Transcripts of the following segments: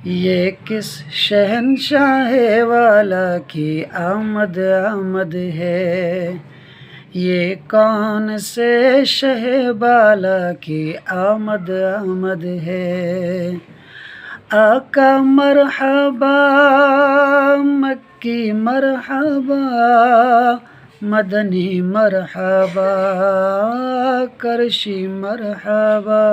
یہ کس شہنشاہ والا کی آمد آمد ہے، یہ کون سے شہ بالا کی آمد آمد ہے۔ آقا مرحبا، مکی مرحبا، مدنی مرحبا، کرشی مرحبا۔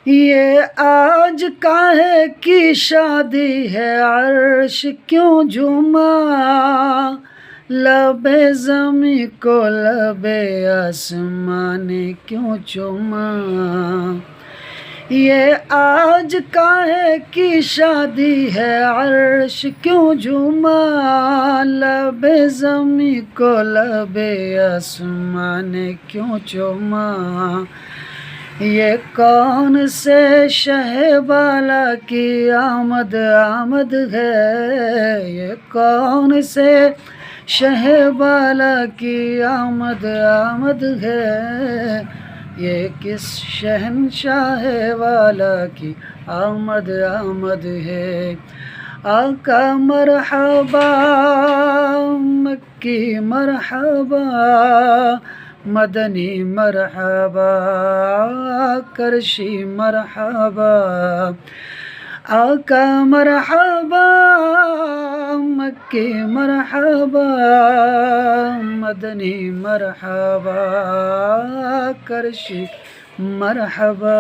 یہ آج کاہے کی شادی ہے، عرش کیوں جھوما، لب زمیں کو لب آسمان نے کیوں چوما۔ یہ آج کاہے کی شادی ہے، عرش کیوں جھوما، لب زمیں کو لب آسمان نے کیوں چوما۔ یہ کون سے شہ بالا کی آمد آمد ہے، یہ کون سے شہ بالا کی آمد آمد ہے، یہ کس شہنشاہ والا کی آمد آمد ہے۔ آقا مرحبا، مکی مرحبا، مدنی مرحبا، کرشی مرحبا۔ آقا مرحبا، مکی مرحبا، مدنی مرحبا، کرشی مرحبا۔